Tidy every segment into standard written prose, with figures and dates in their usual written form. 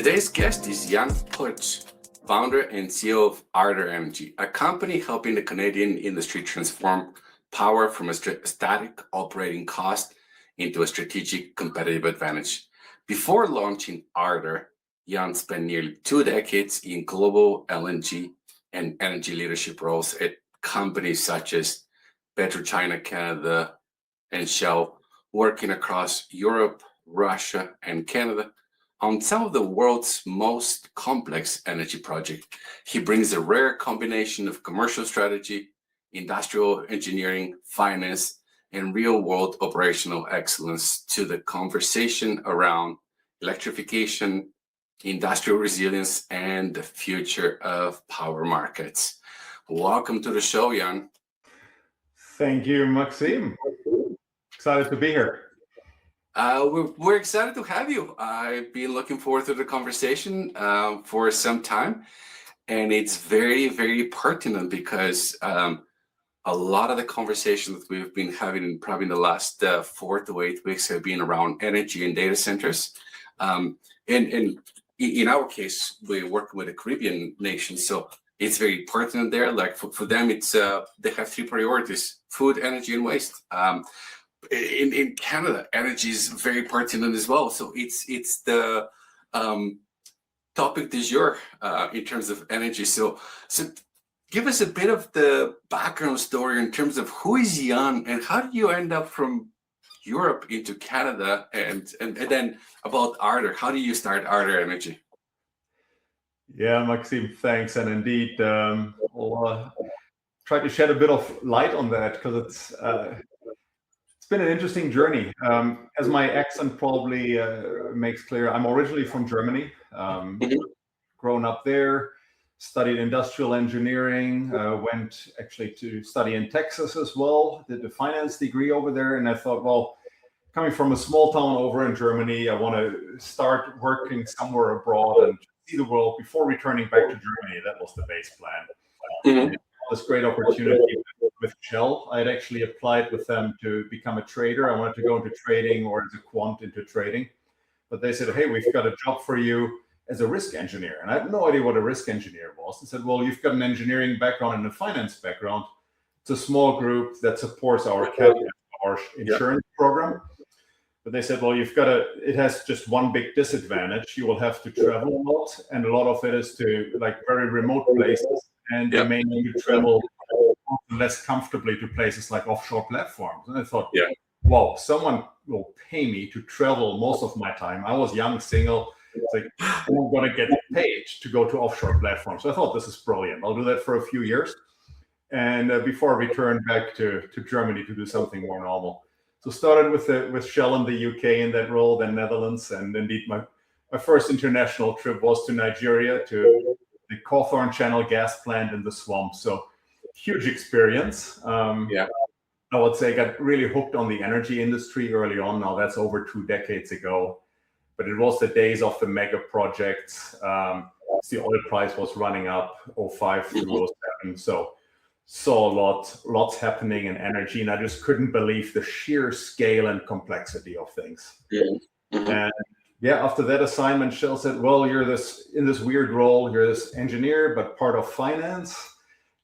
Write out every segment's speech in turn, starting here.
Today's guest is Jan Poetsch, founder and CEO of Arder Energy, a company helping the Canadian industry transform power from a static operating cost into a strategic competitive advantage. Before launching Arder, Jan spent nearly 2 decades in global LNG and energy leadership roles at companies such as PetroChina Canada and Shell, working across Europe, Russia, and Canada on some of the world's most complex energy projects. He brings a rare combination of commercial strategy, industrial engineering, finance, and real-world operational excellence to the conversation around electrification, industrial resilience, and the future of power markets. Welcome to the show, Jan. Thank you, Maxim. Excited to be here. We're excited to have you. I've been looking forward to the conversation for some time, and it's very, very pertinent because a lot of the conversations that we've been having probably in the last 4 to 8 weeks have been around energy and data centers. And in our case, we're working with a Caribbean nation, so it's very pertinent there. Like for them, it's they have 3 priorities: food, energy, and waste. In Canada, energy is very pertinent as well. So it's the topic du jour in terms of energy. So give us a bit of the background story in terms of who is Jan and how did you end up from Europe into Canada, and then about Arder. How do you start Arder Energy? Yeah, Maxim, thanks. And indeed, I'll try to shed a bit of light on that because it's been an interesting journey. As my accent probably makes clear, I'm originally from Germany, grown up there, studied industrial engineering, went actually to study in Texas as well, did a finance degree over there. And I thought, well, coming from a small town over in Germany, I want to start working somewhere abroad and see the world before returning back to Germany. That was the base plan. This great opportunity with Shell. I had actually applied with them to become a trader. I wanted to go into trading or as a quant into trading. But they said, hey, we've got a job for you as a risk engineer. And I had no idea what a risk engineer was. And said, well, you've got an engineering background and a finance background. It's a small group that supports our capital, our insurance program. But they said, well, it has just one big disadvantage. You will have to travel a lot. And a lot of it is to like very remote places. And you may need to travel less comfortably to places like offshore platforms. And I thought, wow, someone will pay me to travel most of my time. I was young, single. It's like, I'm going to get paid to go to offshore platforms. So I thought, this is brilliant. I'll do that for a few years. And before I return back to Germany to do something more normal. So started with Shell in the UK in that role, then Netherlands. And indeed, my first international trip was to Nigeria, to the Cawthorne Channel gas plant in the swamp. So huge experience. I would say I got really hooked on the energy industry early on. Now that's over 2 decades ago. But it was the days of the mega projects. The oil price was running up 05 through 07. So saw lots happening in energy. And I just couldn't believe the sheer scale and complexity of things. And after that assignment, Shell said, well, you're in this weird role. You're this engineer, but part of finance.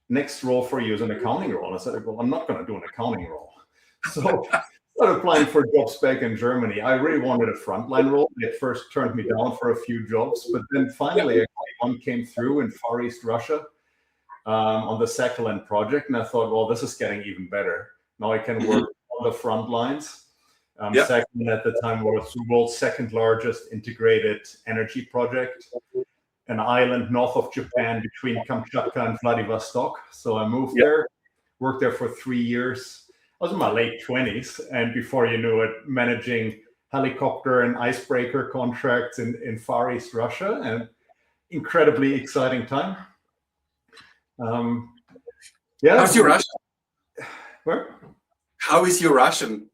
Next role for you is an accounting role. I said, well, I'm not going to do an accounting role. So I started applying for jobs back in Germany. I really wanted a frontline role. They at first turned me down for a few jobs, but then finally one came through in Far East Russia on the Sakhalin project. And I thought, well, this is getting even better. Now I can work on the front lines. Sakhalin at the time was the world's 2nd largest integrated energy project, an island north of Japan between Kamchatka and Vladivostok. So I moved there, worked there for 3 years. I was in my late 20s, and before you knew it, managing helicopter and icebreaker contracts in Far East Russia, and incredibly exciting time. How's your Russian? Where? How is your Russian?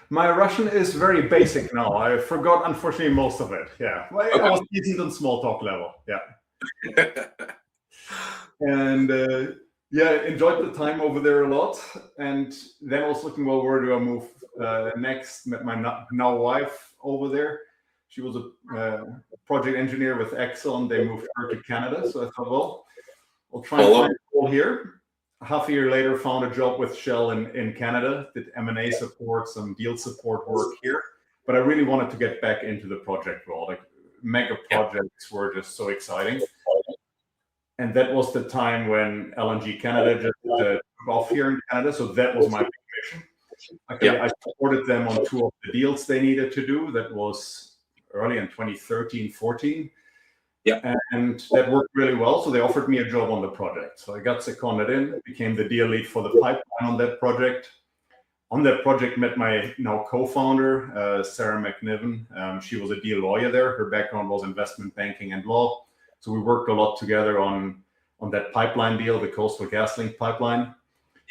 My Russian is very basic now. I forgot, unfortunately, most of it. I was decent on small talk level. And enjoyed the time over there a lot. And then I was looking, well, where do I move next? Met my now wife over there. She was a project engineer with Exxon. They moved her to Canada. So I thought, well, I'll try and find a role here. Half a year later, found a job with Shell in Canada, did M&A support, some deal support work here. But I really wanted to get back into the project role. Like mega projects were just so exciting. And that was the time when LNG Canada just took off here in Canada. So that was my big mission. Okay, I supported them on 2 of the deals they needed to do. That was early in 2013, 14. And that worked really well. So they offered me a job on the project. So I got seconded in, became the deal lead for the pipeline on that project. On that project, met my now co-founder, Sarah McNiven. She was a deal lawyer there. Her background was investment banking and law. So we worked a lot together on that pipeline deal, the Coastal GasLink pipeline.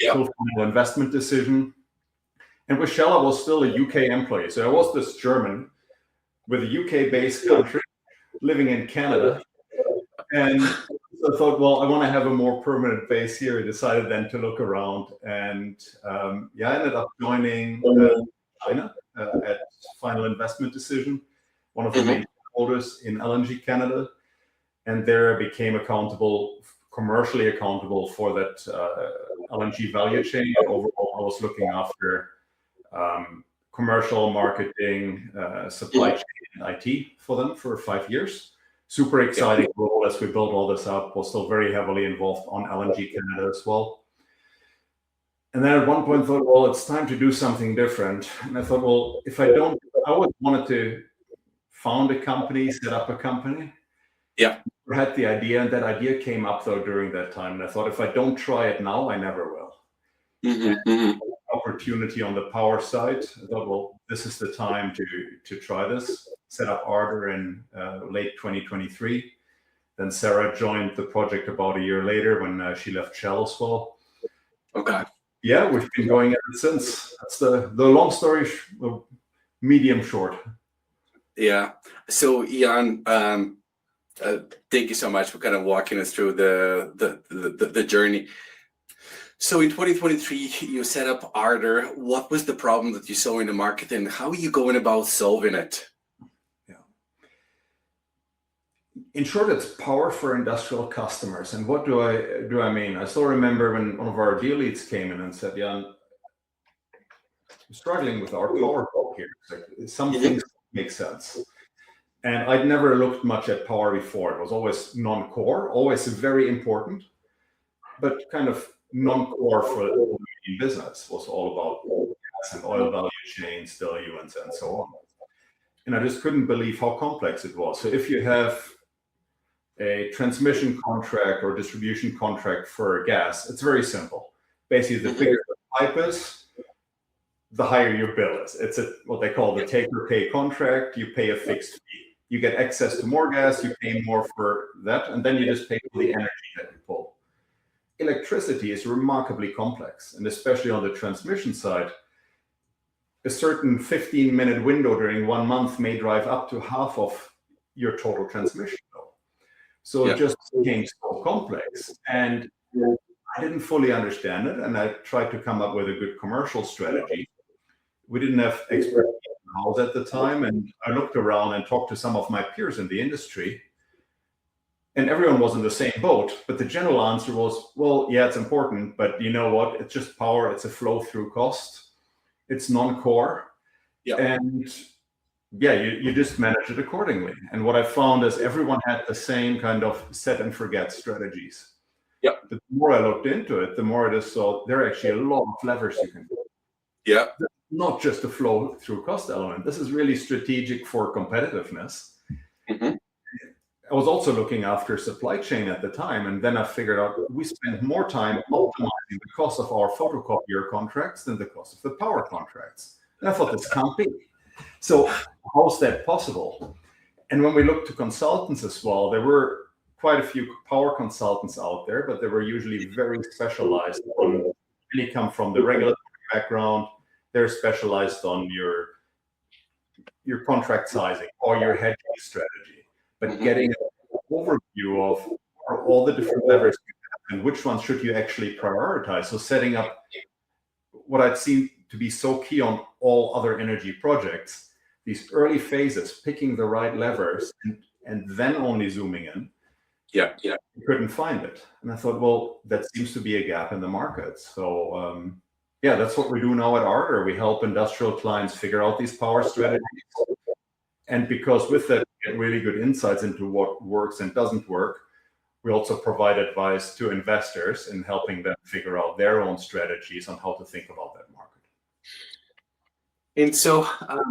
Final investment decision. And with Shell, I was still a UK employee. So I was this German with a UK-based country living in Canada. And so I thought, well, I want to have a more permanent base here. I decided then to look around. And I ended up joining China at Final Investment Decision, one of the main shareholders in LNG Canada. And there I became commercially accountable for that LNG value chain. And overall, I was looking after commercial, marketing, supply chain, and IT for them for 5 years. Super exciting role as we built all this up. Was still very heavily involved on LNG Canada as well. And then at one point I thought, well, it's time to do something different. And I thought, well, I always wanted to found a company, set up a company. I had the idea, and that idea came up though during that time. And I thought, if I don't try it now, I never will. Opportunity on the power side. I thought, well, this is the time to try this. Set up Arder in late 2023. Then Sarah joined the project about a year later when she left Shell as well. Yeah, we've been going at it since. That's the long story, medium short. Yeah. So Jan, thank you so much for kind of walking us through the journey. So in 2023, you set up Arder. What was the problem that you saw in the market, and how are you going about solving it? In short, it's power for industrial customers. And what do I mean? I still remember when one of our deal leads came in and said, Jan, I'm struggling with our power bill here. Like, some things make sense. And I'd never looked much at power before. It was always non-core, always very important, but kind of non-core for the business. Was all about gas and oil value chains, diluents, and so on. And I just couldn't believe how complex it was. So if you have a transmission contract or distribution contract for gas, it's very simple. Basically, the bigger the pipe is, the higher your bill is. It's what they call the take or pay contract. You pay a fixed fee. You get access to more gas, you pay more for that, and then you just pay for the energy that you pull. Electricity is remarkably complex, and especially on the transmission side, a certain 15-minute window during 1 month may drive up to half of your total transmission bill. So it just became so complex, and I didn't fully understand it, and I tried to come up with a good commercial strategy. We didn't have expertise in-house at the time, and I looked around and talked to some of my peers in the industry, and everyone was in the same boat, but the general answer was, well, yeah, it's important, but you know what? It's just power. It's a flow-through cost. It's non-core. And you just manage it accordingly. And what I found is everyone had the same kind of set and forget strategies. But the more I looked into it, the more I just saw there are actually a lot of levers you can do. Not just a flow-through cost element. This is really strategic for competitiveness. I was also looking after supply chain at the time, and then I figured out we spend more time optimizing the cost of our photocopier contracts than the cost of the power contracts. And I thought, this can't be. So how is that possible? And when we looked to consultants as well, there were quite a few power consultants out there, but they were usually very specialized on, really come from the regulatory background. They're specialized on your contract sizing or your hedging strategy. But getting an overview of all the different levers and which ones should you actually prioritize. So setting up what I'd seen to be so key on all other energy projects, these early phases, picking the right levers and then only zooming in, Yeah. we couldn't find it. And I thought, well, that seems to be a gap in the market. So that's what we do now at Arder. We help industrial clients figure out these power strategies. And because with that, we get really good insights into what works and doesn't work, we also provide advice to investors in helping them figure out their own strategies on how to think about that market. And so,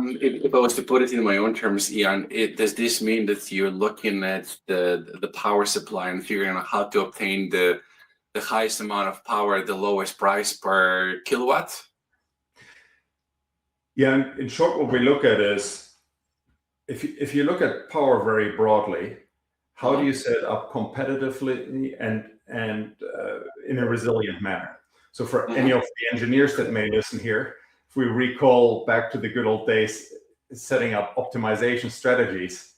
if I was to put it in my own terms, Jan, does this mean that you're looking at the power supply and figuring out how to obtain the highest amount of power at the lowest price per kilowatt? Yeah, in short, what we look at is, if you look at power very broadly, how do you set it up competitively and in a resilient manner? So for any of the engineers that may listen here, if we recall back to the good old days, setting up optimization strategies,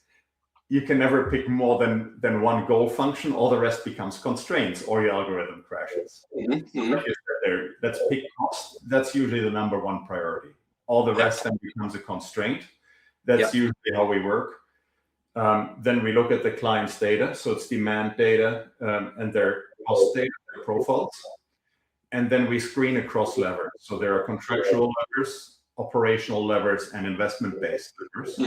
you can never pick more than one goal function. All the rest becomes constraints or your algorithm crashes. So like you said there, let's pick cost. That's usually the number one priority. All the rest then becomes a constraint. That's usually how we work. Then we look at the client's data. So it's demand data and their cost data, their profiles. And then we screen across levers. So there are contractual levers, operational levers, and investment-based levers.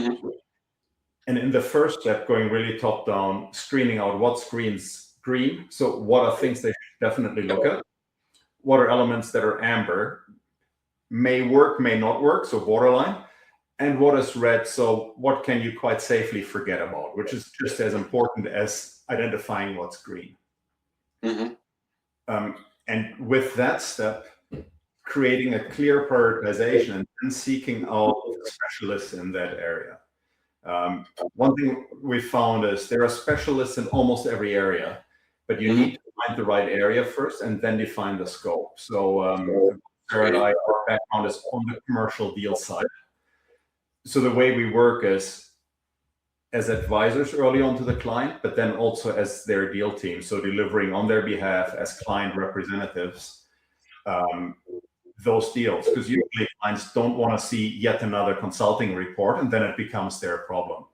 And in the first step, going really top down, screening out what screens green. So what are things they should definitely look at? What are elements that are amber? May work, may not work, so borderline. And what is red? So what can you quite safely forget about, which is just as important as identifying what's green. And with that step, creating a clear prioritization and seeking out specialists in that area. One thing we found is there are specialists in almost every area, but you need to find the right area first and then define the scope. So Sarah and I, our background is on the commercial deal side. So the way we work is as advisors early on to the client, but then also as their deal team. So delivering on their behalf as client representatives, those deals, because usually clients don't want to see yet another consulting report and then it becomes their problem.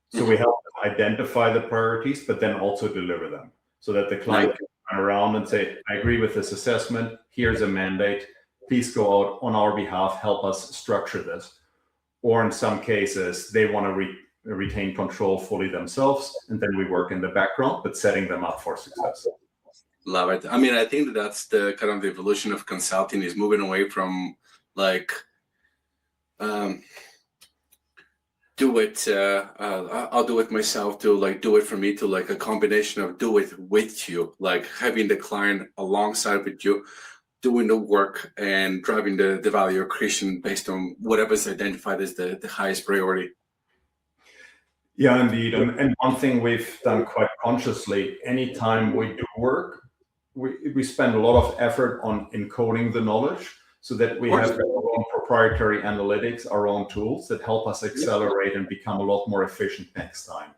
So we help them identify the priorities, but then also deliver them so that the client can turn around and say, I agree with this assessment. Here's a mandate. Please go out on our behalf, help us structure this. Or in some cases, they want to retain control fully themselves, and then we work in the background, but setting them up for success. Love it. I mean, I think that's the kind of the evolution of consulting is moving away from like, do it, I'll do it myself, to like do it for me, to like a combination of do it with you, like having the client alongside with you, doing the work and driving the value accretion based on whatever's identified as the highest priority. Yeah, indeed. And one thing we've done quite consciously, anytime we do work, we spend a lot of effort on encoding the knowledge so that we have our own proprietary analytics, our own tools that help us accelerate and become a lot more efficient next time.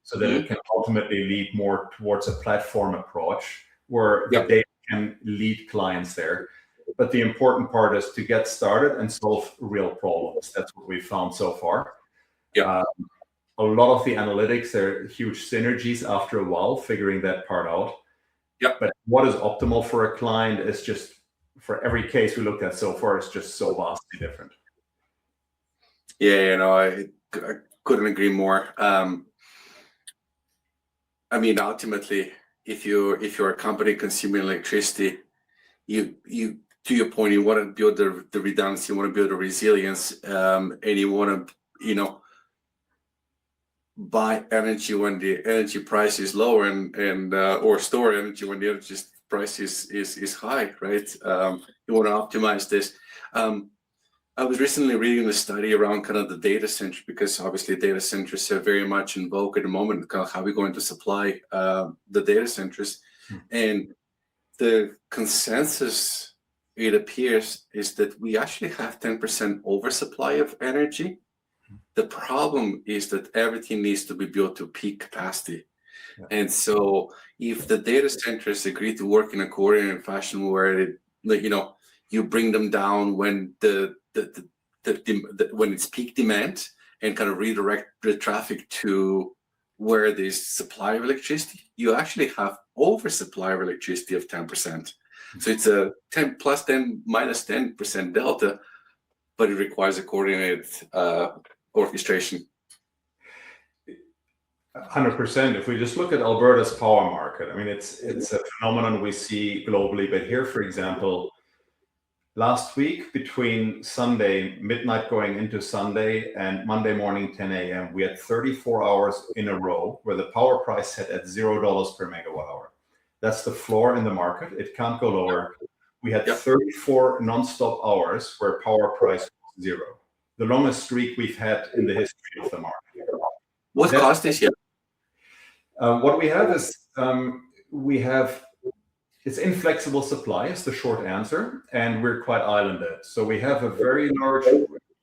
So that it can ultimately lead more towards a platform approach where the data can lead clients there. But the important part is to get started and solve real problems. That's what we've found so far. A lot of the analytics, there are huge synergies after a while, figuring that part out. But what is optimal for a client is just, for every case we looked at so far, it's just so vastly different. Yeah, I couldn't agree more. I mean, ultimately, if you're a company consuming electricity, you to your point, you want to build the redundancy, you want to build the resilience, and you want to, buy energy when the energy price is lower and or store energy when the energy price is high, right? You want to optimize this. I was recently reading a study around kind of the data center, because obviously data centers are very much in vogue at the moment, kind of how we're going to supply the data centers. And the consensus, it appears, is that we actually have 10% oversupply of energy. The problem is that everything needs to be built to peak capacity. And so if the data centers agree to work in a coordinated fashion where you bring them down when when it's peak demand, and kind of redirect the traffic to where there's supply of electricity, you actually have oversupply of electricity of 10%. So it's a 10 plus 10 minus 10% delta, but it requires a coordinated orchestration. 100%. If we just look at Alberta's power market, I mean, it's a phenomenon we see globally. But here, for example, last week between Sunday midnight going into Sunday and Monday morning 10 a.m., we had 34 hours in a row where the power price set at $0 per megawatt hour. That's the floor in the market. It can't go lower. We had 34 nonstop hours where power price was zero, the longest streak we've had in the history of the market. What caused this? What we have is it's inflexible supply is the short answer, and we're quite islanded. So we have a very large,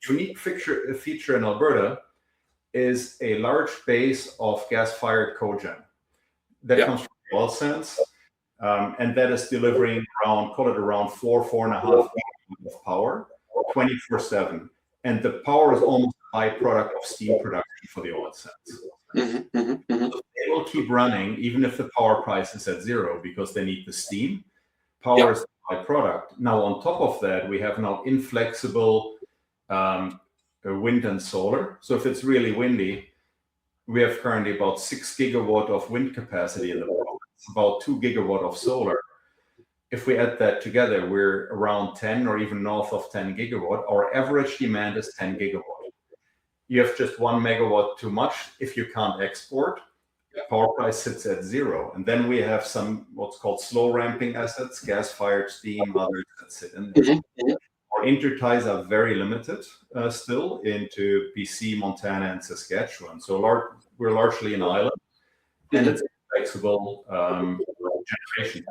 unique feature in Alberta is a large base of gas-fired cogen that comes from the oil sands, and that is delivering around 4.5 gigawatts of power, 24/7, and the power is almost a byproduct of steam production for the oil sands. So they will keep running even if the power price is at zero because they need the steam. Power is the byproduct. Now, on top of that, we have now inflexible wind and solar. So if it's really windy, we have currently about 6 gigawatt of wind capacity in the province, about 2 gigawatt of solar. If we add that together, we're around 10 or even north of 10 gigawatt. Our average demand is 10 gigawatt. You have just 1 megawatt too much if you can't export. Power price sits at zero. And then we have some what's called slow ramping assets, gas-fired steam, others that sit in there. Our interties are very limited still into BC, Montana, and Saskatchewan. So we're largely an island, and it's flexible generation.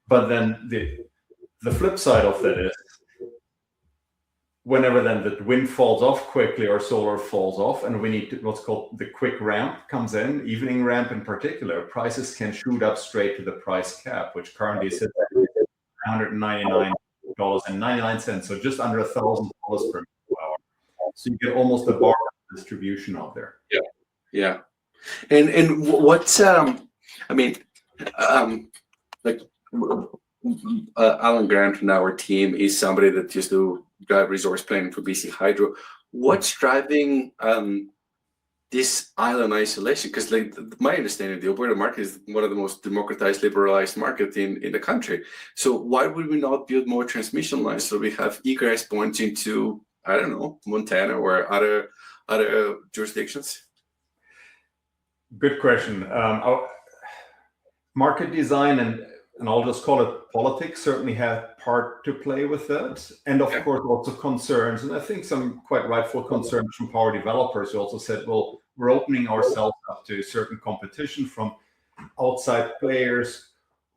But then the flip side of that is whenever then the wind falls off quickly or solar falls off and we need what's called the quick ramp comes in, evening ramp in particular, prices can shoot up straight to the price cap, which currently sits at $199.99, so just under $1,000 per hour. So you get almost a bar distribution out there. Yeah. And what's Alan Grant and our team is somebody that used to drive resource planning for BC Hydro. What's driving this island isolation? Because my understanding, the Alberta market is one of the most democratized, liberalized market in the country. So why would we not build more transmission lines so we have egress points into, I don't know, Montana or other jurisdictions? Good question. Market design and I'll just call it politics certainly had part to play with that. And of course, also concerns. And I think some quite rightful concerns from power developers who also said, well, we're opening ourselves up to certain competition from outside players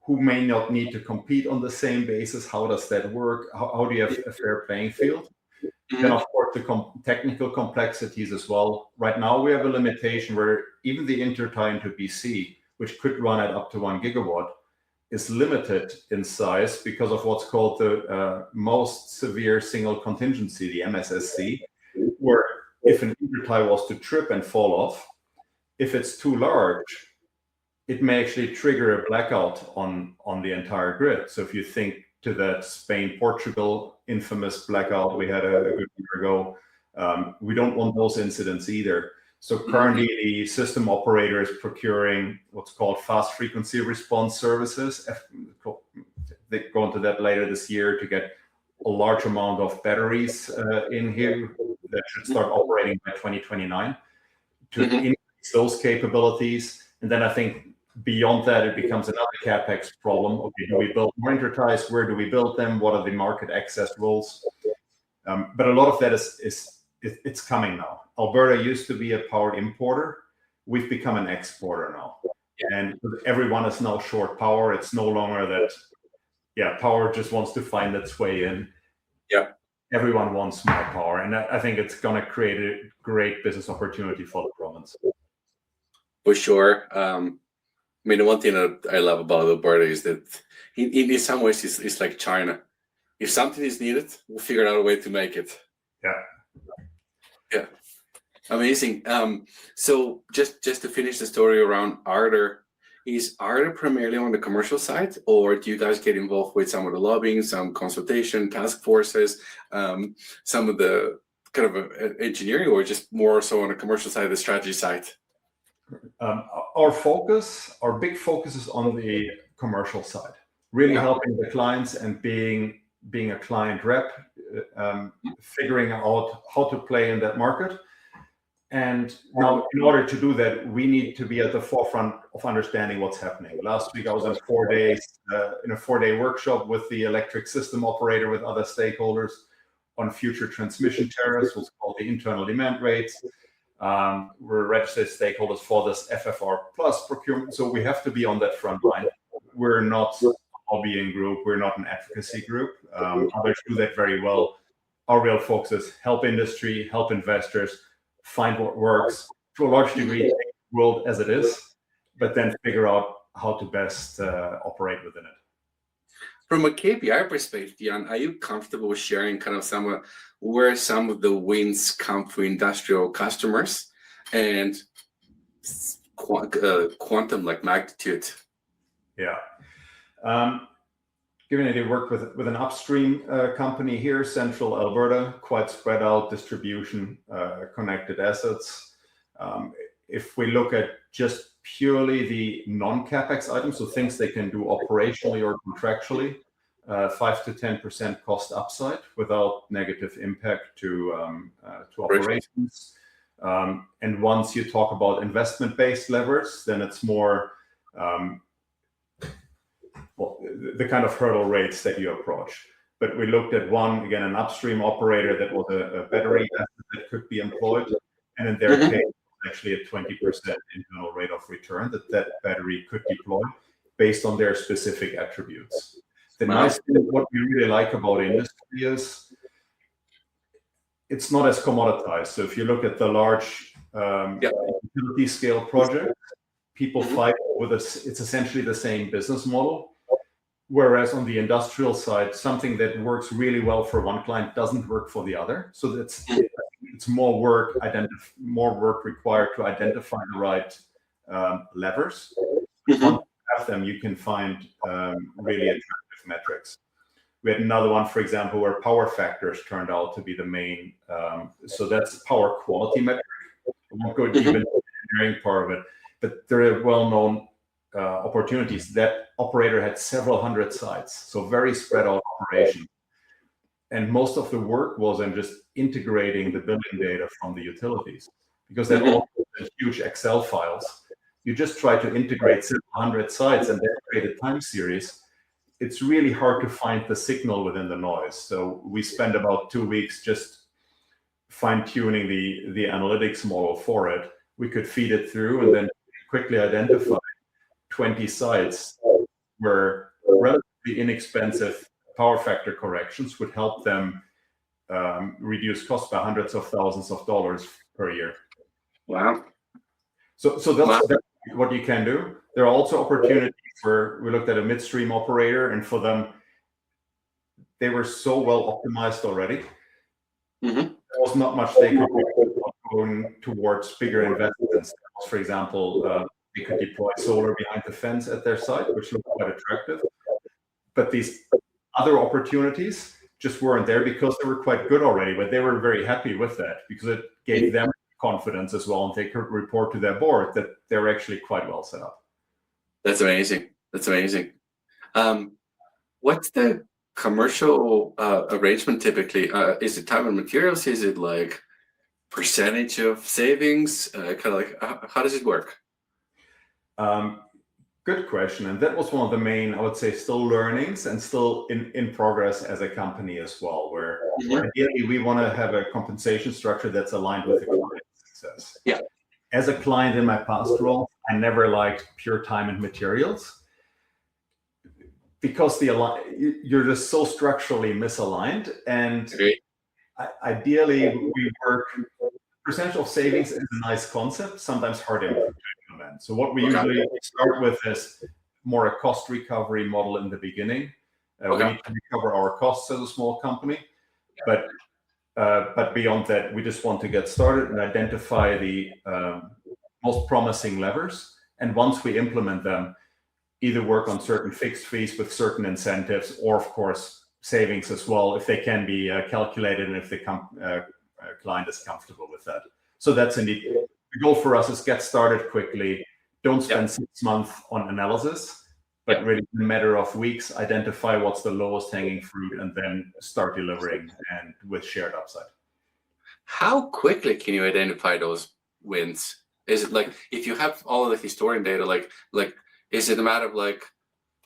who may not need to compete on the same basis. How does that work? How do you have a fair playing field? Then, of course, the technical complexities as well. Right now, we have a limitation where even the intertie into BC, which could run at up to 1 gigawatt, is limited in size because of what's called the most severe single contingency, the MSSC, where if an intertie was to trip and fall off, if it's too large, it may actually trigger a blackout on the entire grid. So if you think to that Spain-Portugal infamous blackout we had a good year ago, we don't want those incidents either. So currently the system operator is procuring what's called fast frequency response services. They go into that later this year to get a large amount of batteries in here that should start operating by 2029 to increase those capabilities. And then I think beyond that, it becomes another CapEx problem. Okay, do we build more interties? Where do we build them? What are the market access rules? But a lot of that it's coming now. Alberta used to be a power importer. We've become an exporter now. And everyone is now short power. It's no longer that, power just wants to find its way in. Everyone wants more power. And I think it's going to create a great business opportunity for the province. For sure. The one thing that I love about Alberta is that in some ways it's like China. If something is needed, we'll figure out a way to make it. Amazing. So just to finish the story around Arder, is Arder primarily on the commercial side, or do you guys get involved with some of the lobbying, some consultation, task forces, some of the kind of engineering, or just more so on the commercial side, the strategy side? Our big focus is on the commercial side, really helping the clients and being a client rep, figuring out how to play in that market. And now, in order to do that, we need to be at the forefront of understanding what's happening. Last week, I was in 4 days in a 4-day workshop with the electric system operator, with other stakeholders on future transmission tariffs, what's called the internal demand rates. We're registered stakeholders for this FFR plus procurement, so we have to be on that front line. We're not a lobbying group, we're not an advocacy group. Others do that very well. Our real focus is help industry, help investors, find what works, to a large degree, take the world as it is, but then figure out how to best operate within it. From a KPI perspective, Jan, are you comfortable with sharing kind of where some of the wins come for industrial customers and quantum, like magnitude? Yeah. Given that I work with an upstream company here, central Alberta, quite spread out distribution, connected assets. If we look at just purely the non-capex items, so things they can do operationally or contractually, 5 to 10% cost upside without negative impact to operations. And once you talk about investment-based levers, then it's more the kind of hurdle rates that you approach. But we looked at one, again, an upstream operator that was a battery asset that could be employed. And in their case, actually a 20% internal rate of return that battery could deploy based on their specific attributes. The nice thing, what we really like about industry is it's not as commoditized. So if you look at the large utility scale project, people fight with us. It's essentially the same business model. Whereas on the industrial side, something that works really well for one client doesn't work for the other. So it's more work required to identify the right levers. Once you have them, you can find really attractive metrics. We had another one, for example, where power factors turned out to be the main. So that's power quality metric. I won't go even into the engineering part of it, but there are well-known opportunities. That operator had several hundred sites, so very spread out operation. And most of the work was in just integrating the billing data from the utilities, because they're all huge Excel files. You just try to integrate several hundred sites and then create a time series. It's really hard to find the signal within the noise. So we spent about 2 weeks just fine-tuning the analytics model for it. We could feed it through and then quickly identify 20 sites where relatively inexpensive power factor corrections would help them reduce costs by hundreds of thousands of dollars per year. Wow. So that's what you can do. There are also opportunities where we looked at a midstream operator, and for them, they were so well optimized already. There was not much they could do going towards bigger investments. For example, they could deploy solar behind the fence at their site, which looked quite attractive. But these other opportunities just weren't there because they were quite good already, but they were very happy with that because it gave them confidence as well, and they could report to their board that they're actually quite well set up. That's amazing. That's amazing. What's the commercial arrangement typically? Is it time and materials? Is it like percentage of savings? Kind of like, how does it work? Good question. And that was one of the main, I would say, still learnings and still in progress as a company as well, where ideally we want to have a compensation structure that's aligned with the client's success. Yeah. As a client in my past role, I never liked pure time and materials because you're just so structurally misaligned. And ideally, we work. Percentage of savings is a nice concept, sometimes hard to implement. So what we usually start with is more a cost recovery model in the beginning. We need to recover our costs as a small company, but But beyond that, we just want to get started and identify the most promising levers. And once we implement them, either work on certain fixed fees with certain incentives, or of course savings as well, if they can be calculated and if the client is comfortable with that. So that's indeed the goal for us: is get started quickly. Don't spend 6 months on analysis, but really in a matter of weeks, identify what's the lowest hanging fruit and then start delivering, and with shared upside. How quickly can you identify those wins? Is it like, if you have all of the historian data, like is it a matter of like,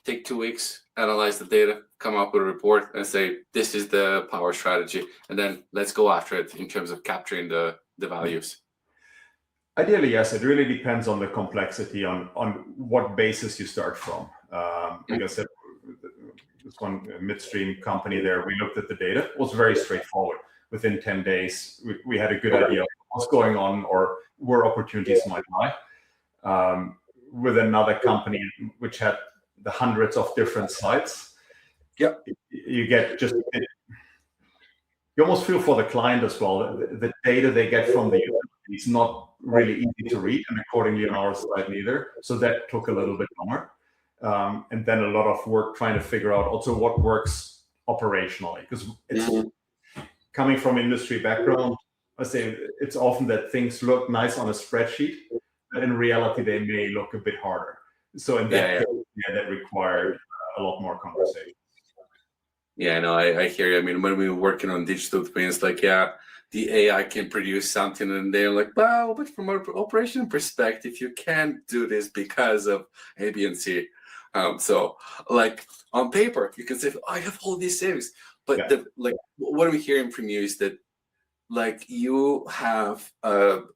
take 2 weeks, analyze the data, come up with a report and say, this is the power strategy, and then let's go after it in terms of capturing the values? Ideally, yes. It really depends on the complexity, on what basis you start from. Like I said, this one midstream company there, we looked at the data. It was very straightforward. Within 10 days, we had a good idea of what's going on or where opportunities might lie. With another company which had the hundreds of different sites, you get just, you almost feel for the client as well. The data they get from the utility is not really easy to read, and accordingly on our side neither. So that took a little bit longer. And then a lot of work trying to figure out also what works operationally, because it's coming from industry background. I say it's often that things look nice on a spreadsheet, but in reality they may look a bit harder. So in that case, that required a lot more conversation. Yeah, no, I hear you. I mean, when we were working on digital twins, like, the AI can produce something, and they're like, well, but from an operation perspective, you can't do this because of A, B, and C. So, like, on paper, you can say, I have all these savings. But what I'm hearing from you is that, like, you have the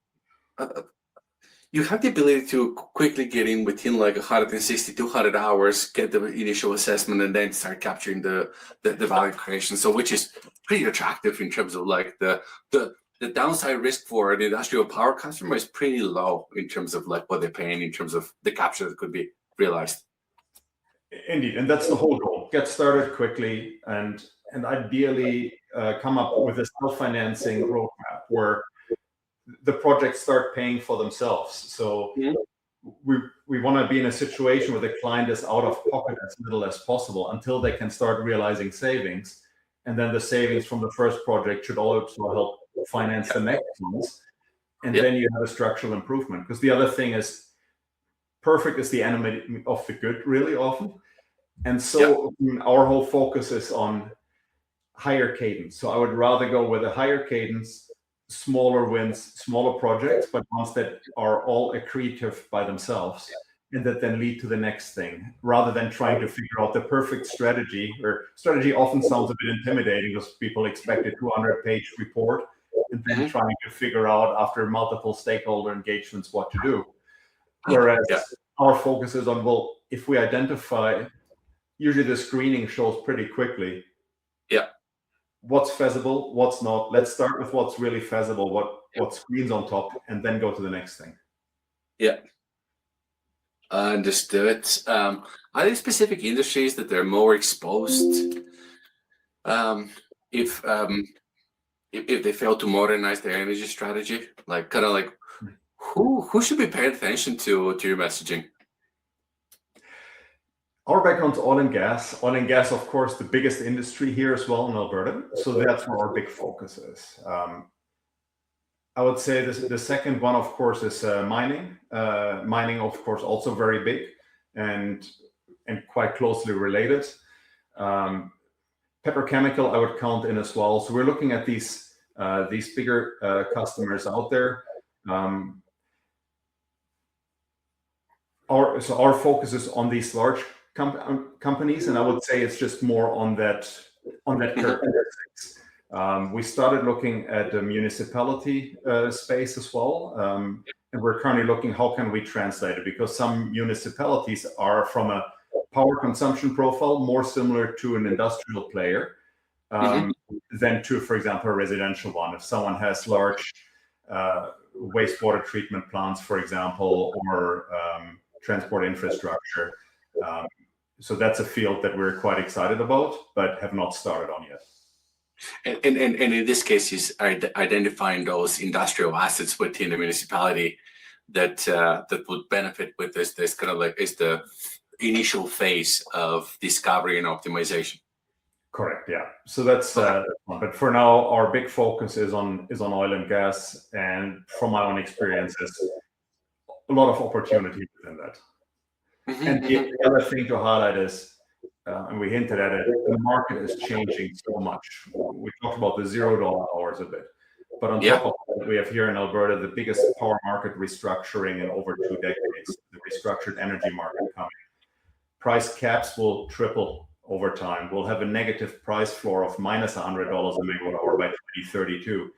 ability to quickly get in within like 160, 200 hours, get the initial assessment, and then start capturing the value creation. So, which is pretty attractive in terms of like the downside risk for an industrial power customer is pretty low in terms of like what they're paying in terms of the capture that could be realized. Indeed, and that's the whole goal. Get started quickly, and ideally come up with a self-financing roadmap where the projects start paying for themselves. So we want to be in a situation where the client is out of pocket as little as possible until they can start realizing savings. And then the savings from the first project should also help finance the next ones. And then you have a structural improvement. Because the other thing is, perfect is the enemy of the good really often. And so our whole focus is on higher cadence. So I would rather go with a higher cadence, smaller wins, smaller projects, but ones that are all accretive by themselves, and that then lead to the next thing, rather than trying to figure out the perfect strategy. Or strategy often sounds a bit intimidating because people expect a 200-page report and then trying to figure out after multiple stakeholder engagements what to do. Whereas our focus is on, well, if we identify, usually the screening shows pretty quickly what's feasible, what's not. Let's start with what's really feasible, what screens on top, and then go to the next thing. Understood. Are there specific industries that they're more exposed if they fail to modernize their energy strategy? Like, kind of like, who should be paying attention to your messaging? Our background's oil and gas. Oil and gas, of course, the biggest industry here as well in Alberta. So that's where our big focus is. I would say the second one, of course, is mining. Mining, of course, also very big and quite closely related. Petrochemical, I would count in as well. So we're looking at these bigger customers out there. Our focus is on these large companies, and I would say it's just more on that characteristics. We started looking at the municipality space as well, and we're currently looking how can we translate it, because some municipalities are from a power consumption profile more similar to an industrial player than to, for example, a residential one. If someone has large wastewater treatment plants, for example, or transport infrastructure. So that's a field that we're quite excited about, but have not started on yet. And in this case, is identifying those industrial assets within the municipality that that would benefit with this kind of like is the initial phase of discovery and optimization. Correct. Yeah. So that's but for now, our big focus is on oil and gas, and from my own experiences, a lot of opportunity within that. And the other thing to highlight is, and we hinted at it, the market is changing so much. We talked about the $0 hours a bit, but on top of that, we have here in Alberta the biggest power market restructuring in over 2 decades, the restructured energy market coming. Price caps will triple over time. We'll have a negative price floor of minus $100 a megawatt hour by 2032.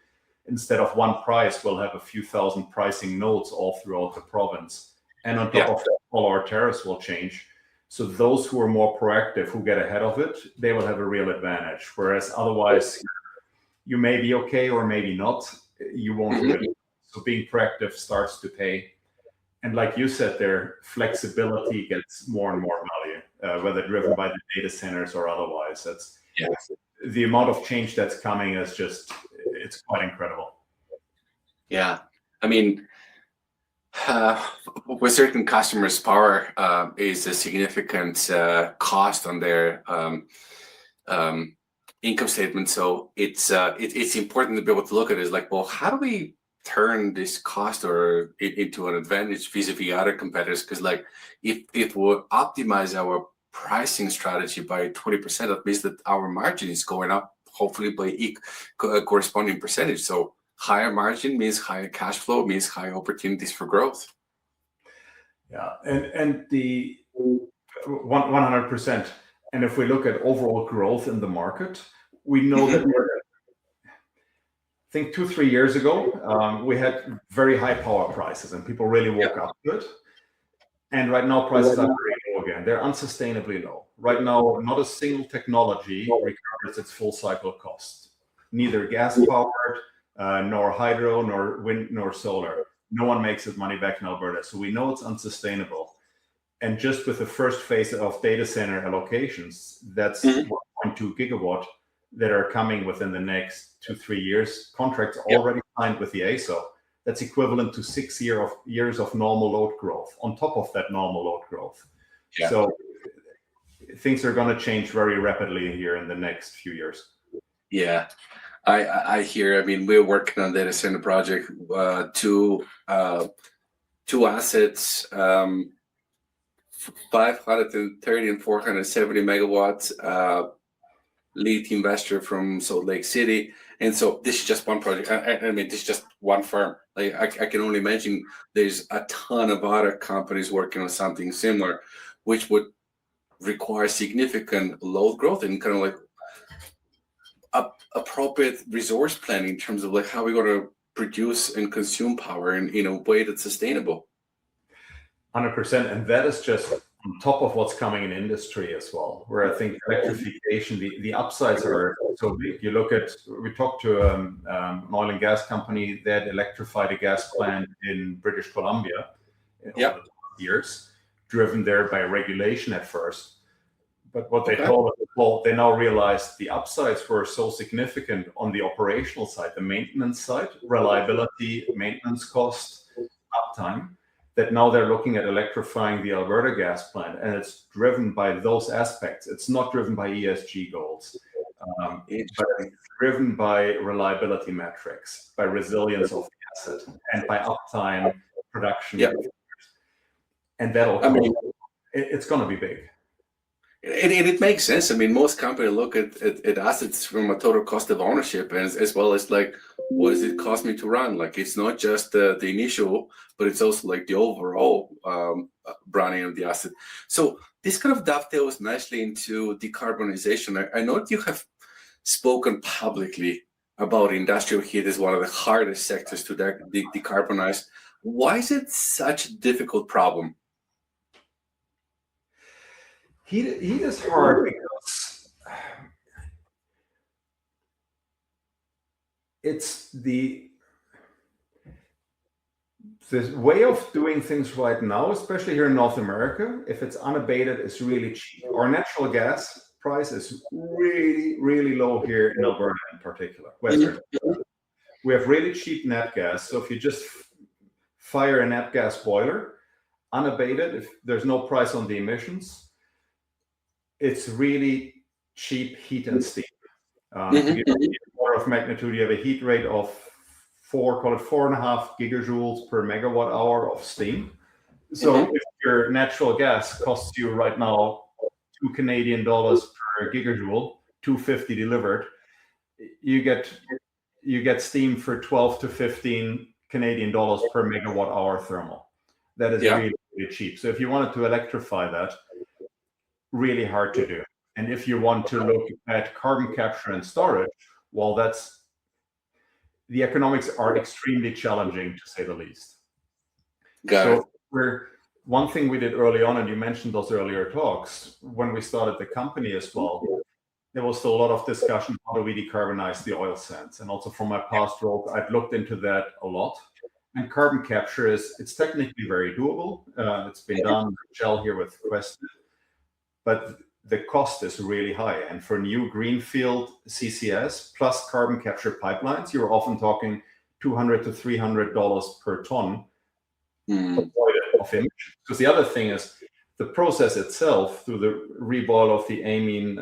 Instead of one price, we'll have a few thousand pricing nodes all throughout the province. And on top of that, all our tariffs will change. So those who are more proactive, who get ahead of it, they will have a real advantage. Whereas otherwise, you may be okay or maybe not. You won't really. So being proactive starts to pay. And like you said there, flexibility gets more and more value, whether driven by the data centers or otherwise. That's the amount of change that's coming is just, it's quite incredible. Yeah. I mean, with certain customers, power is a significant cost on their income statement. So it's important to be able to look at it as like, well, how do we turn this cost or into an advantage vis-a-vis other competitors? Because like if we optimize our pricing strategy by 20%, that means that our margin is going up, hopefully by a corresponding percentage. So higher margin means higher cash flow, means higher opportunities for growth. Yeah, and the 100%. And if we look at overall growth in the market, we know that I think 2-3 years ago, we had very high power prices and people really woke up to it. And right now prices are very low again. They're unsustainably low. Right now, not a single technology recovers its full cycle cost. Neither gas powered, nor hydro, nor wind, nor solar. No one makes its money back in Alberta. So we know it's unsustainable. And just with the first phase of data center allocations, that's 1.2 gigawatt that are coming within the next 2-3 years. Contracts already signed with the ASO. That's equivalent to 6 years of normal load growth on top of that normal load growth. Yeah. So things are going to change very rapidly here in the next few years. Yeah. I hear. I mean, we're working on data center project, two assets, 530 and 470 megawatts. Lead investor from Salt Lake City, and so this is just one project. I mean, this is just one firm. Like I can only imagine there's a ton of other companies working on something similar, which would require significant load growth and kind of like appropriate resource planning in terms of like how we're going to produce and consume power in a way that's sustainable. 100%, and that is just on top of what's coming in industry as well, where I think electrification, the upsides are so big. You look at, we talked to an oil and gas company that electrified a gas plant in British Columbia in over the years, driven there by regulation at first. But what they told us, well, they now realized the upsides were so significant on the operational side, the maintenance side, reliability, maintenance cost, uptime, that now they're looking at electrifying the Alberta gas plant, and it's driven by those aspects. It's not driven by ESG goals, but it's driven by reliability metrics, by resilience of the asset, and by uptime, production. And that'll come. It's going to be big. And it makes sense. I mean, most companies look at assets from a total cost of ownership, and as well as like, what does it cost me to run? Like, it's not just the initial, but it's also like the overall running of the asset. So this kind of dovetails nicely into decarbonization. I know that you have spoken publicly about industrial heat as one of the hardest sectors to decarbonize. Why is it such a difficult problem? Heat is hard because it's the way of doing things right now, especially here in North America. If it's unabated, it's really cheap. Our natural gas price is really, really low here in Alberta in particular, Western. We have really cheap nat gas. So if you just fire a nat gas boiler, unabated, if there's no price on the emissions, it's really cheap heat and steam. To give you an order of magnitude, you have a heat rate of 4.5 gigajoules per megawatt hour of steam. So if your natural gas costs you right now $2 Canadian per gigajoule, $2.50 delivered, you get steam for 12 to 15 Canadian dollars per megawatt hour thermal. That is really, really cheap. So if you wanted to electrify that, really hard to do. And if you want to look at carbon capture and storage, well, the economics are extremely challenging, to say the least. One thing we did early on, and you mentioned those earlier talks, when we started the company as well, there was still a lot of discussion, how do we decarbonize the oil sands? And also from my past role, I've looked into that a lot. And carbon capture it's technically very doable. It's been done with Shell here with Quest, but the cost is really high. And for new greenfield CCS plus carbon capture pipelines, you're often talking $200 to $300 per ton of emission. Because the other thing is the process itself, through the reboil of the amine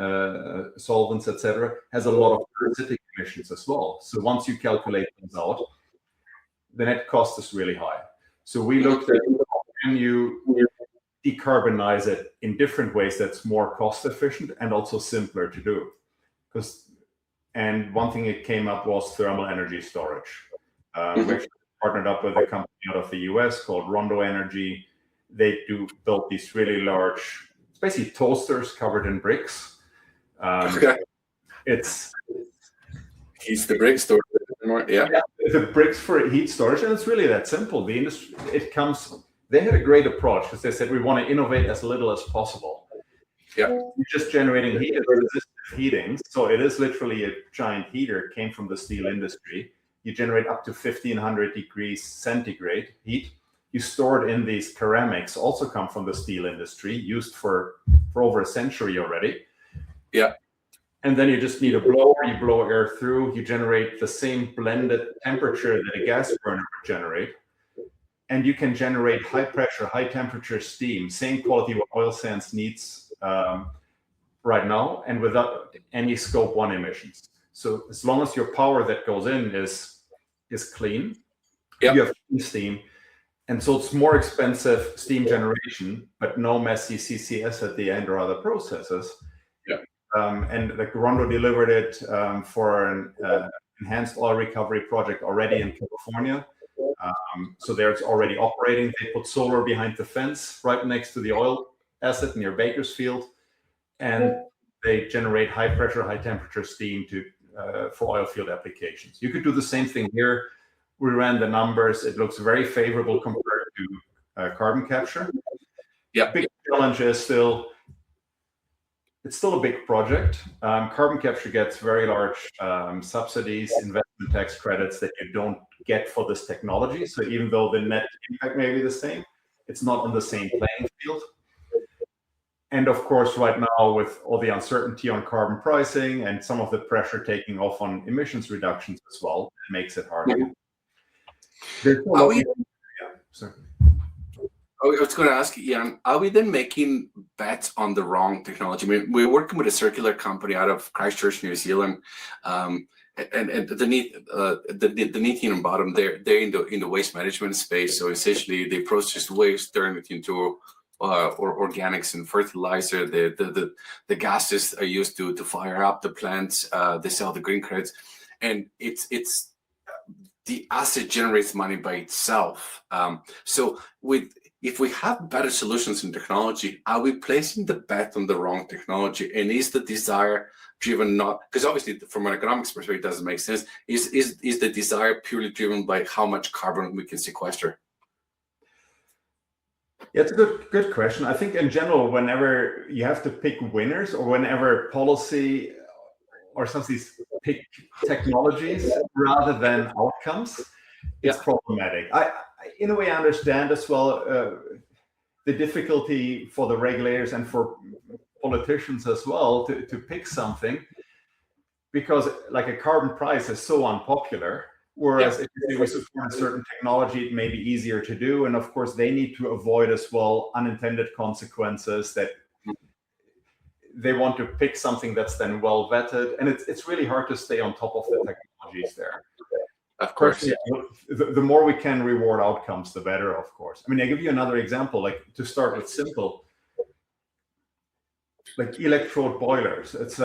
solvents, etc., has a lot of parasitic emissions as well. So once you calculate things out, the net cost is really high. So we looked at how can you decarbonize it in different ways that's more cost efficient and also simpler to do. And one thing that came up was thermal energy storage. We actually partnered up with a company out of the US called Rondo Energy. They build these really large, it's basically toasters covered in bricks. It's the brick storage. The bricks for heat storage, and it's really that simple. The industry, they had a great approach because they said we want to innovate as little as possible. You're just generating heat at resistive heating. So it is literally a giant heater, came from the steel industry. You generate up to 1500 degrees centigrade heat. You store it in these ceramics, also come from the steel industry, used for over a century already. And then you just need a blower, you blow air through, you generate the same blended temperature that a gas burner would generate. And you can generate high pressure, high temperature steam, same quality what oil sands needs right now, and without any scope 1 emissions. So as long as your power that goes in is clean, you have clean steam. And so it's more expensive steam generation, but no messy CCS at the end or other processes. And like Rondo delivered it for an enhanced oil recovery project already in California. So there it's already operating. They put solar behind the fence right next to the oil asset near Bakersfield. And they generate high pressure, high temperature steam for oil field applications. You could do the same thing here. We ran the numbers. It looks very favorable compared to carbon capture. Big challenge is it's still a big project. Carbon capture gets very large subsidies, investment tax credits that you don't get for this technology. So even though the net impact may be the same, it's not on the same playing field. And of course, right now, with all the uncertainty on carbon pricing and some of the pressure taking off on emissions reductions as well, it makes it harder. I was going to ask you, Jan, are we then making bets on the wrong technology? I mean, we're working with a circular company out of Christchurch, New Zealand, and the neat thing about them, they're in the waste management space. So essentially, they process waste, turn it into organics and fertilizer. The gases are used to fire up the plants. They sell the green credits, and it's the asset generates money by itself. So if we have better solutions in technology, are we placing the bet on the wrong technology? And is the desire driven not, because obviously from an economics perspective, it doesn't make sense. Is the desire purely driven by how much carbon we can sequester? Yeah, it's a good question. I think in general, whenever you have to pick winners or whenever policy or some of these pick technologies rather than outcomes, it's problematic. In a way, I understand as well the difficulty for the regulators and for politicians as well to pick something, because like a carbon price is so unpopular. Whereas if we support a certain technology, it may be easier to do. And of course, they need to avoid as well unintended consequences, that they want to pick something that's then well vetted. And it's really hard to stay on top of the technologies there. Of course. The more we can reward outcomes, the better, of course. I mean, I give you another example, like to start with simple, like electrode boilers. It's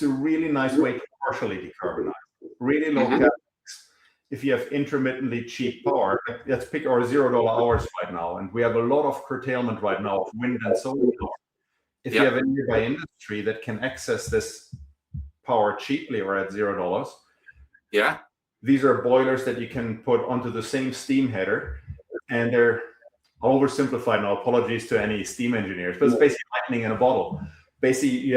a really nice way to partially decarbonize. Really low CapEx. If you have intermittently cheap power, let's pick our $0 hours right now, and we have a lot of curtailment right now of wind and solar. If you have a nearby industry that can access this power cheaply or at $0, these are boilers that you can put onto the same steam header, and they're oversimplified now. Apologies to any steam engineers, but it's basically lightning in a bottle. Basically,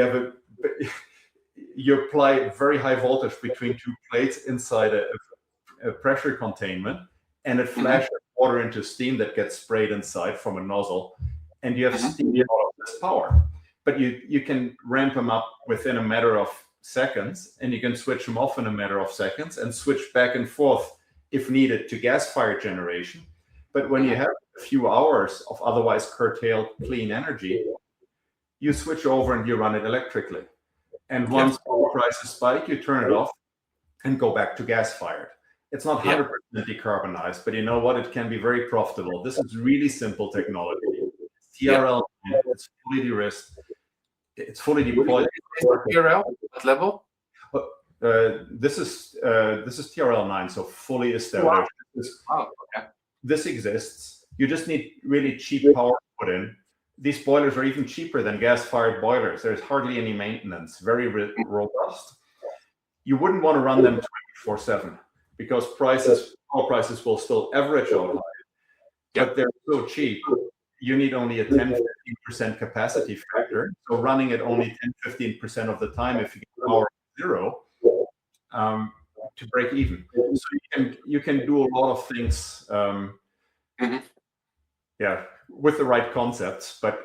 you apply very high voltage between two plates inside a pressure containment, and it flashes water into steam that gets sprayed inside from a nozzle, and you have steam out of this power. But you can ramp them up within a matter of seconds, and you can switch them off in a matter of seconds and switch back and forth if needed to gas-fired generation. But when you have a few hours of otherwise curtailed clean energy, you switch over and you run it electrically. And once power prices spike, you turn it off and go back to gas-fired. It's not 100% decarbonized, but you know what? It can be very profitable. This is really simple technology. TRL, it's fully de-risked. It's fully deployed. TRL, what level? This is TRL 9, so fully established. This exists. You just need really cheap power to put in. These boilers are even cheaper than gas-fired boilers. There's hardly any maintenance, very robust. You wouldn't want to run them 24/7 because power prices will still average out high, but they're so cheap. You need only a 10-15% capacity factor. So running it only 10-15% of the time, if you get power zero, to break even. So you can do a lot of things, with the right concepts. But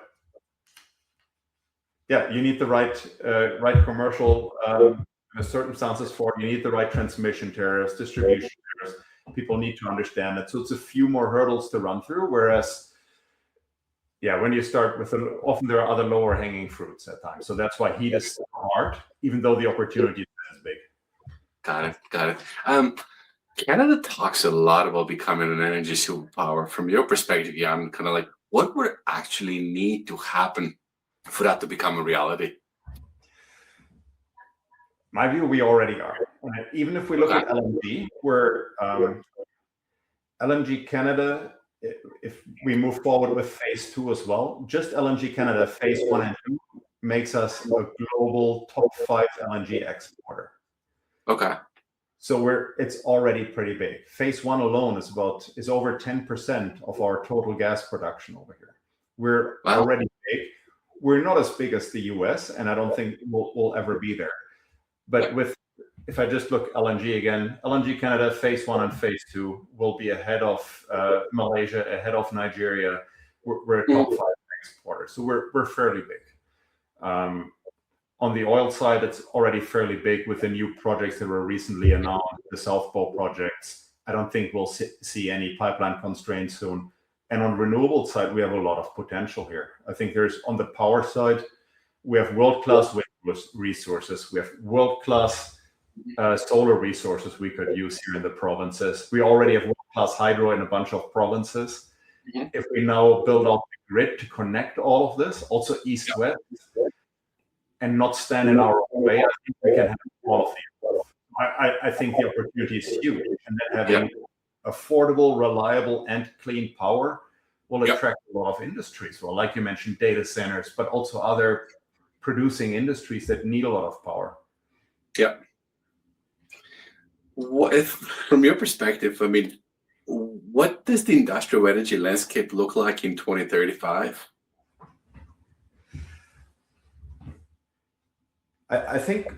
you need the right commercial circumstances for it. You need the right transmission tariffs, distribution tariffs. People need to understand it. So it's a few more hurdles to run through. Whereas, when you start with often there are other lower hanging fruits at times. So that's why heat is so hard, even though the opportunity is big. Got it. Canada talks a lot about becoming an energy superpower. From your perspective, Jan, kind of like what would actually need to happen for that to become a reality? My view, we already are. Even if we look at LNG, where LNG Canada, if we move forward with phase 2 as well, just LNG Canada phase 1 and 2 makes us a global top 5 LNG exporter. Okay. So it's already pretty big. Phase 1 alone is over 10% of our total gas production over here. We're already big. We're not as big as the US, and I don't think we'll ever be there. But if I just look LNG again, LNG Canada phase 1 and phase 2 will be ahead of Malaysia, ahead of Nigeria. We're a top 5 exporter, so we're fairly big. On the oil side, it's already fairly big with the new projects that were recently announced, the South Bow projects. I don't think we'll see any pipeline constraints soon. And on renewable side, we have a lot of potential here. I think on the power side, we have world-class wind resources. We have world-class solar resources we could use here in the provinces. We already have world-class hydro in a bunch of provinces. If we now build out the grid to connect all of this, also east-west, and not stand in our own way, I think we can have all of these. I think the opportunity is huge, and then having affordable, reliable, and clean power will attract a lot of industries. Well, like you mentioned, data centers, but also other producing industries that need a lot of power. What if, from your perspective, I mean, what does the industrial energy landscape look like in 2035? I think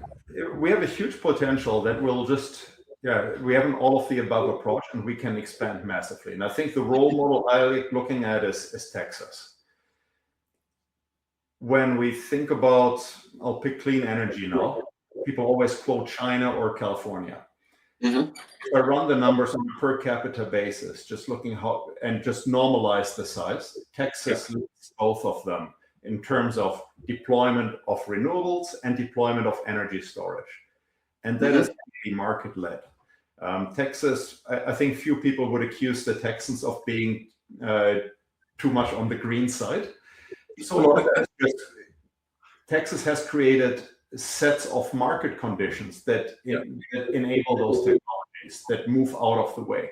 we have a huge potential that will we have an all of the above approach, and we can expand massively. And I think the role model I like looking at is Texas. when we think about, I'll pick clean energy now, people always quote China or California. Mm-hmm. If I run the numbers on a per capita basis, just looking how, and just normalize the size, Texas leads both of them in terms of deployment of renewables and deployment of energy storage. And that is really market-led. Texas, I think few people would accuse the Texans of being too much on the green side. So a lot of that is just, Texas has created sets of market conditions that enable those technologies that move out of the way.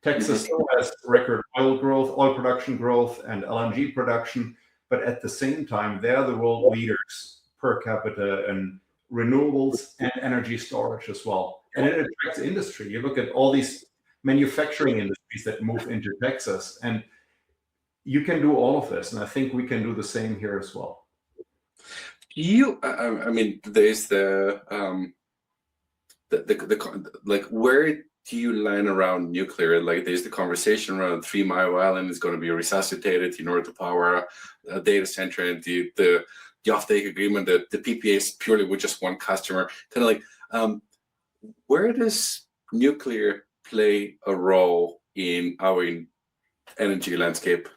Texas still has record oil growth, oil production growth, and LNG production, but at the same time, they're the world leaders per capita in renewables and energy storage as well. And it attracts industry. You look at all these manufacturing industries that move into Texas, and you can do all of this. And I think we can do the same here as well. I mean, there's like, where do you land around nuclear? Like, there's the conversation around 3 Mile Island is going to be resuscitated in order to power a data center, and the offtake agreement, the PPA is purely with just one customer. Kind of like, where does nuclear play a role in our energy landscape?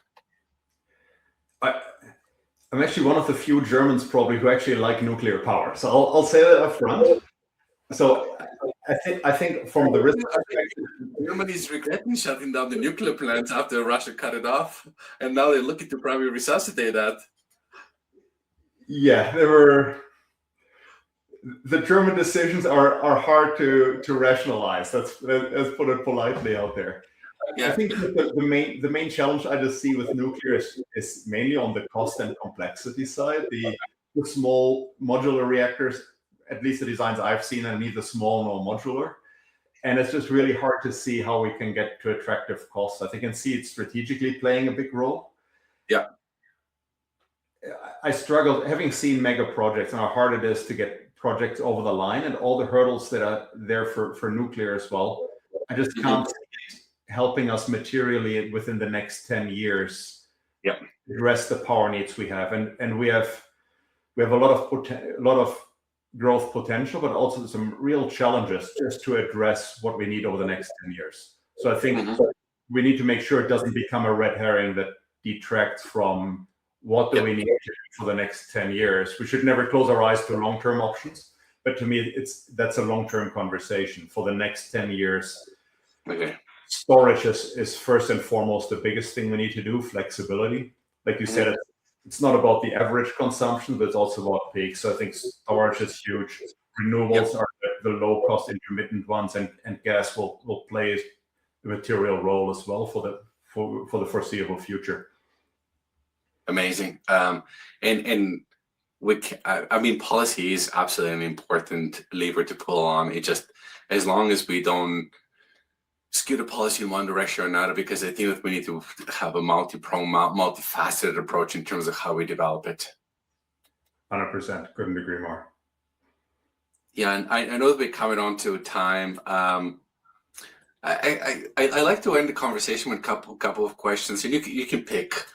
I'm actually one of the few Germans probably who actually like nuclear power. So I'll say that up front. So I think from the risk perspective, Germany's regretting shutting down the nuclear plants after Russia cut it off, and now they're looking to probably resuscitate that. Yeah, the German decisions are hard to rationalize. Let's put it politely out there. Yeah. I think the main challenge I just see with nuclear is mainly on the cost and complexity side. The small modular reactors, at least the designs I've seen, are neither small nor modular. And it's just really hard to see how we can get to attractive costs. I think you can see it strategically playing a big role. Yeah. I struggled, having seen mega projects and how hard it is to get projects over the line and all the hurdles that are there for nuclear as well. I just can't see it helping us materially within the next 10 years address the power needs we have. And we have a lot of growth potential, but also some real challenges just to address what we need over the next 10 years. So I think we need to make sure it doesn't become a red herring that detracts from what do we need to do for the next 10 years. We should never close our eyes to long-term options, but to me, that's a long-term conversation. For the next 10 years, storage is first and foremost the biggest thing we need to do. Flexibility, like you said, it's not about the average consumption, but it's also about peak. So I think storage is huge. Renewables are the low-cost intermittent ones, and gas will play a material role as well for the foreseeable future. Amazing. I mean, policy is absolutely an important lever to pull on. It just, as long as we don't skew the policy in one direction or another, because I think that we need to have a multi-pronged, multifaceted approach in terms of how we develop it. 100%. Couldn't agree more. Yeah, and I know that we're coming on to time. I like to end the conversation with a couple of questions, and you can pick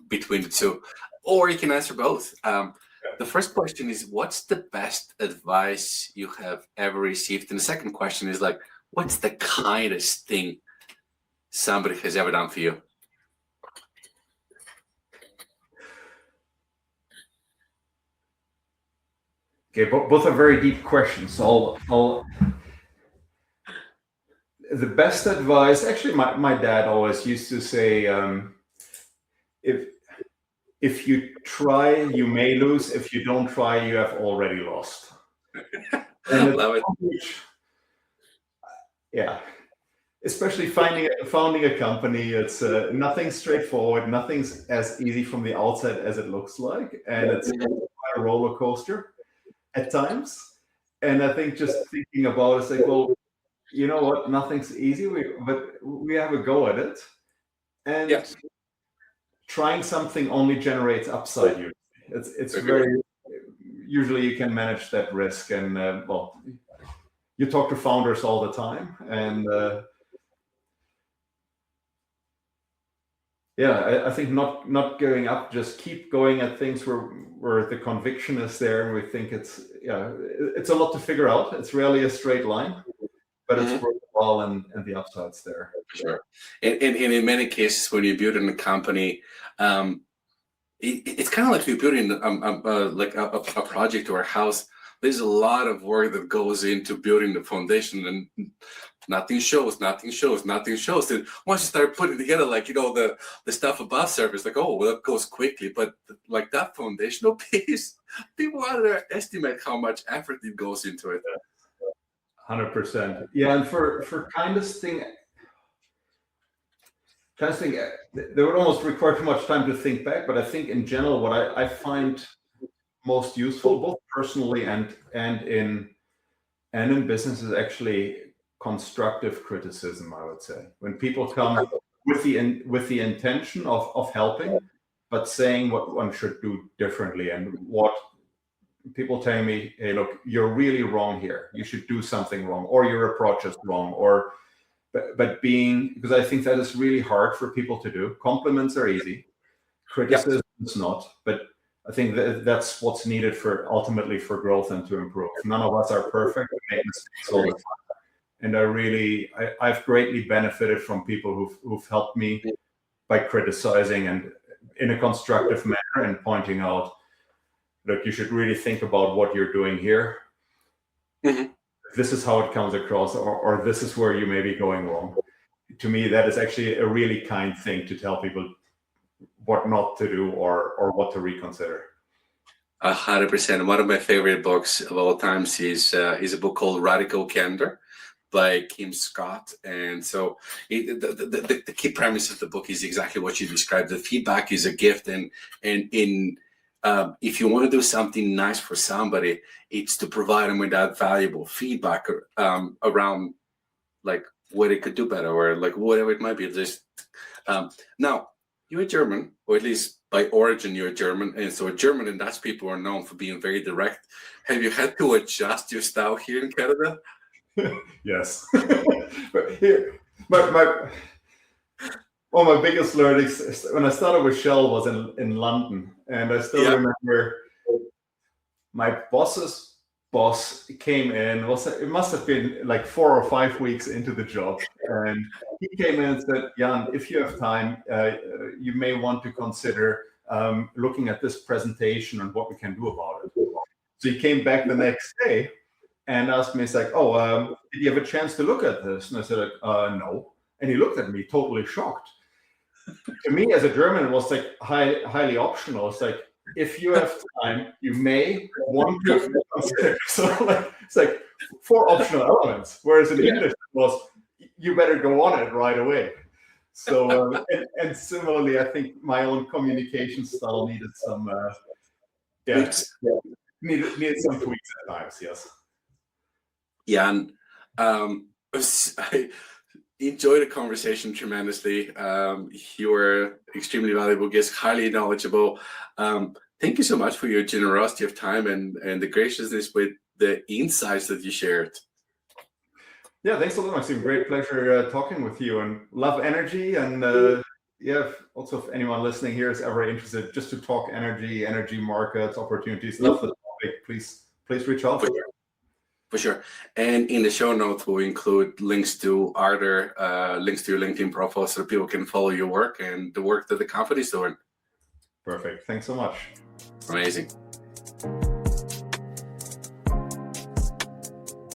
between the two, or you can answer both. The first question is, what's the best advice you have ever received? And the second question is, like, what's the kindest thing somebody has ever done for you? Okay, both are very deep questions. The best advice, actually, my dad always used to say, if you try, you may lose. If you don't try, you have already lost. Love it. Yeah, especially founding a company, it's nothing straightforward. Nothing's as easy from the outside as it looks like, and it's a roller coaster at times. And I think just thinking about it, it's like, well, you know what? Nothing's easy, but we have a go at it, and trying something only generates upside. Usually, it's very usually you can manage that risk, and well. You talk to founders all the time, and I think not going up, just keep going at things where the conviction is there, and we think it's a lot to figure out. It's rarely a straight line, but it's worthwhile, and the upside's there. For sure. And in many cases, when you're building a company, it's kind of like you're building like a project or a house. There's a lot of work that goes into building the foundation, and nothing shows. And once you start putting together, like, the stuff above surface, like, oh, well, that goes quickly. But like that foundational piece, people underestimate how much effort it goes into it. 100%. Yeah, and for kind of thing, they would almost require too much time to think back. But I think in general, what I find most useful, both personally and in business, is actually constructive criticism. I would say when people come with the intention of helping, but saying what one should do differently, and what people tell me, hey, look, you're really wrong here. You should do something wrong, or your approach is wrong, but because I think that is really hard for people to do. Compliments are easy, criticism is not, but I think that's what's needed ultimately for growth and to improve. None of us are perfect. We make mistakes all the time. And I've greatly benefited from people who've helped me by criticizing and in a constructive manner, and pointing out, look, you should really think about what you're doing here. This is how it comes across, or this is where you may be going wrong. To me, that is actually a really kind thing to tell people what not to do, or what to reconsider. 100%. One of my favorite books of all times is a book called Radical Candor by Kim Scott. And so the key premise of the book is exactly what you described. The feedback is a gift, and if you want to do something nice for somebody, it's to provide them with that valuable feedback around like what it could do better, or like whatever it might be. Just now, you're German, or at least by origin you're German, and so German and Dutch people are known for being very direct. Have you had to adjust your style here in Canada? Yes. But here, my biggest learnings when I started with Shell was in London, and I still remember my boss's boss came in. It must have been like 4 or 5 weeks into the job, and he came in and said, Jan, if you have time, you may want to consider looking at this presentation and what we can do about it. So he came back the next day and asked me, it's like, oh, did you have a chance to look at this? And I said, no. And he looked at me totally shocked. To me, as a German, it was like highly optional. It's like, if you have time, you may want to consider. So it's like 4 optional elements. Whereas in English, it was, you better go on it right away. So and similarly, I think my own communication style needed some needed some tweaks at times. Yes. Jan, I enjoyed the conversation tremendously. You were extremely valuable guest, highly knowledgeable. Thank you so much for your generosity of time and the graciousness with the insights that you shared. Yeah, thanks a lot, Maxim. Great pleasure talking with you, and love energy. And also if anyone listening here is ever interested just to talk energy markets, opportunities, love the topic, please reach out. For sure. And in the show notes, we'll include links to Arder, links to your LinkedIn profile, so people can follow your work and the work that the company is doing. Perfect. Thanks so much. Amazing.